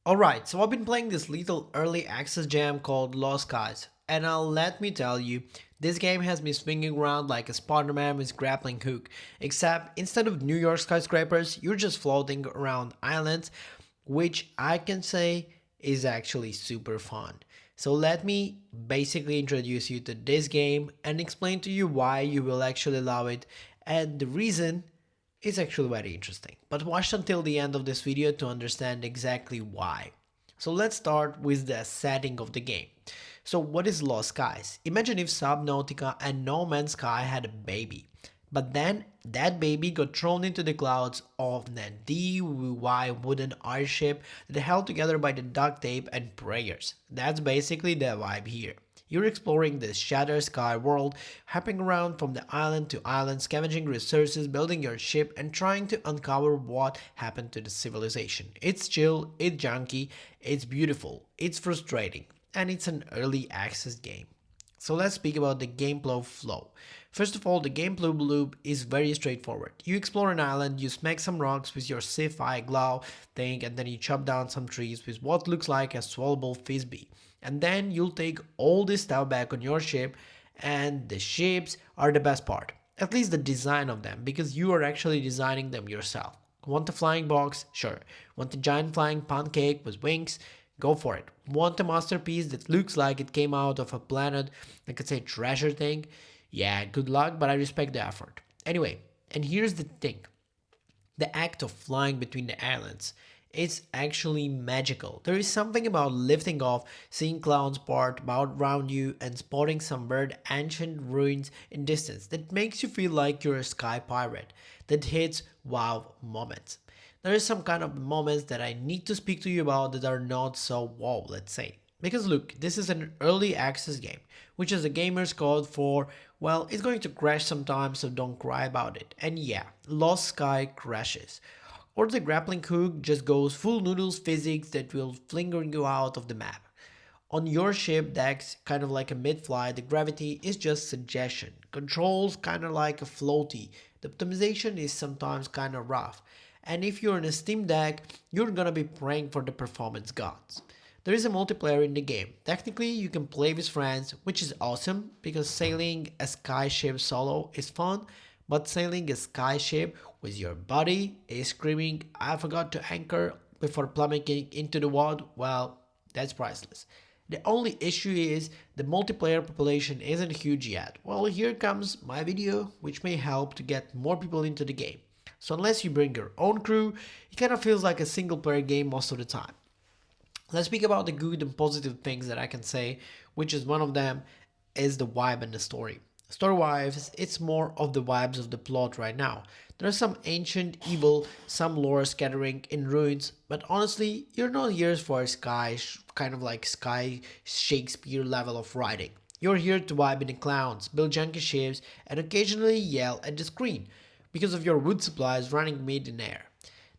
Alright, so I've been playing this little early access jam called Lost Skies, and let me tell you, this game has me swinging around like a Spider-Man with grappling hook, except instead of New York skyscrapers, you're just floating around islands, which I can say is actually super fun. So let me basically introduce you to this game and explain to you why you will actually love it and the reason is actually very interesting, but watch until the end of this video to understand exactly why. So let's start with the setting of the game. So what is Lost Skies? Imagine if Subnautica and No Man's Sky had a baby. But then that baby got thrown into the clouds of an DIY wooden airship that held together by the duct tape and prayers. That's basically the vibe here. You're exploring this shattered sky world, hopping around from the island to island, scavenging resources, building your ship, and trying to uncover what happened to the civilization. It's chill, it's junky, it's beautiful, it's frustrating, and it's an early access game. So let's speak about the gameplay flow. First of all, the gameplay loop is very straightforward. You explore an island, you smack some rocks with your sci-fi glow thing, and then you chop down some trees with what looks like a swallowable frisbee. And then you'll take all this stuff back on your ship, and the ships are the best part. At least the design of them, because you are actually designing them yourself. Want a flying box? Sure. Want a giant flying pancake with wings? Go for it. Want a masterpiece that looks like it came out of a planet, like it's a treasure thing? Yeah, good luck, but I respect the effort. Anyway, and here's the thing. The act of flying between the islands is actually magical. There is something about lifting off, seeing clouds part about around you, and spotting some weird ancient ruins in distance that makes you feel like you're a sky pirate. That hits wow moments. There is some kind of moments that I need to speak to you about that are not so wow, let's say. Because look, this is an early access game, which is a gamer's code for, well, it's going to crash sometimes, so don't cry about it. And yeah, Lost Sky crashes. Or the grappling hook just goes full noodles physics that will flinger you out of the map. On your ship decks, kind of like a mid-flight, the gravity is just suggestion. Controls kind of like a floaty. The optimization is sometimes kind of rough. And if you're in a Steam Deck, you're gonna be praying for the performance gods. There is a multiplayer in the game. Technically, you can play with friends, which is awesome because sailing a skyship solo is fun, but sailing a skyship with your buddy is screaming, I forgot to anchor before plummeting into the water, well, that's priceless. The only issue is the multiplayer population isn't huge yet. Well, here comes my video, which may help to get more people into the game. So unless you bring your own crew, it kind of feels like a single player game most of the time. Let's speak about the good and positive things that I can say, which is one of them is the vibe and the story. Story wise, it's more of the vibes of the plot right now. There's some ancient evil, some lore scattering in ruins, but honestly, you're not here for a kind of like sky Shakespeare level of writing. You're here to vibe in the clowns, build junky ships, and occasionally yell at the screen because of your wood supplies running mid in air.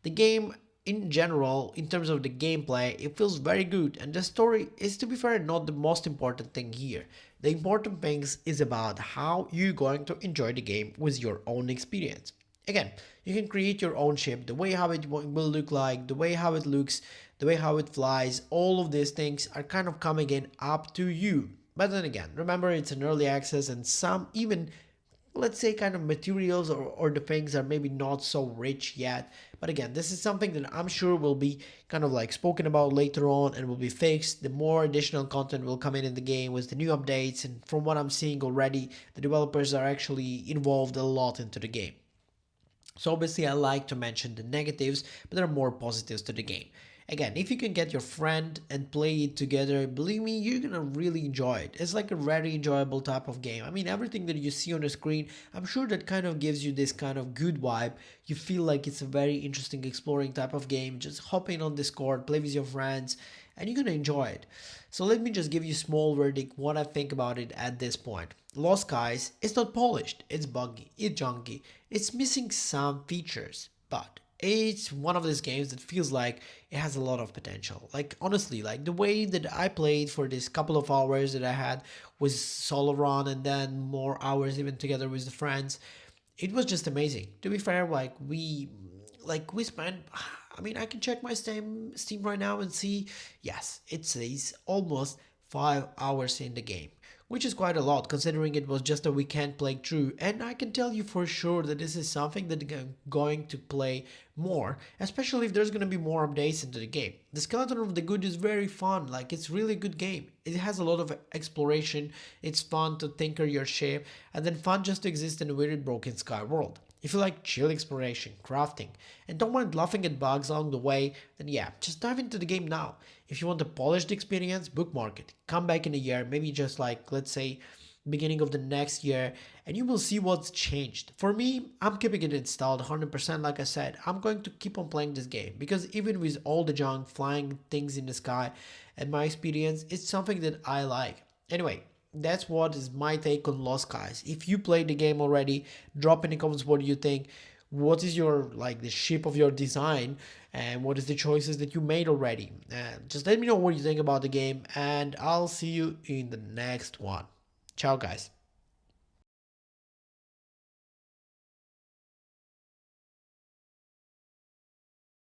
The game in general, in terms of the gameplay, it feels very good, and the story is, to be fair, not the most important thing here. The important things is about how you're going to enjoy the game with your own experience. Again, you can create your own ship, the way how it will look like, the way how it looks, the way how it flies, all of these things are kind of coming in up to you. But then again, remember it's an early access and some even, let's say, kind of materials or the things are maybe not so rich yet. But again, this is something that I'm sure will be kind of like spoken about later on and will be fixed. The more additional content will come in the game with the new updates, and from what I'm seeing already, the developers are actually involved a lot into the game. So obviously I like to mention the negatives, but there are more positives to the game. Again, if you can get your friend and play it together, believe me, you're gonna really enjoy it. It's like a very enjoyable type of game. I mean, everything that you see on the screen, I'm sure that kind of gives you this kind of good vibe. You feel like it's a very interesting exploring type of game. Just hop in on Discord, play with your friends, and you're gonna enjoy it. So let me just give you a small verdict what I think about it at this point. Lost Skies is not polished, it's buggy, it's junky, it's missing some features, but it's one of those games that feels like it has a lot of potential. Like honestly, like the way that I played for this couple of hours that I had was solo run and then more hours even together with the friends, it was just amazing. To be fair, like we spent I mean, I can check my Steam right now and see, yes, it says almost 5 hours in the game, which is quite a lot considering it was just a weekend playing through. And I can tell you for sure that this is something that I'm going to play more, especially if there's going to be more updates into the game. The Skeleton of the Good is very fun, like it's really good game. It has a lot of exploration, it's fun to tinker your ship, and then fun just to exist in a weird broken sky world. If you like chill exploration, crafting, and don't mind laughing at bugs along the way, then yeah, just dive into the game now. If you want a polished experience, bookmark it. Come back in a year, maybe just like, let's say, beginning of the next year, and you will see what's changed. For me, I'm keeping it installed 100%. Like I said, I'm going to keep on playing this game because even with all the junk, flying things in the sky, and my experience, it's something that I like. Anyway, that's what is my take on Lost Skies. If you played the game already, drop in the comments what do you think. What is your like the shape of your design and what is the choices that you made already? Just let me know what you think about the game and I'll see you in the next one. Ciao guys.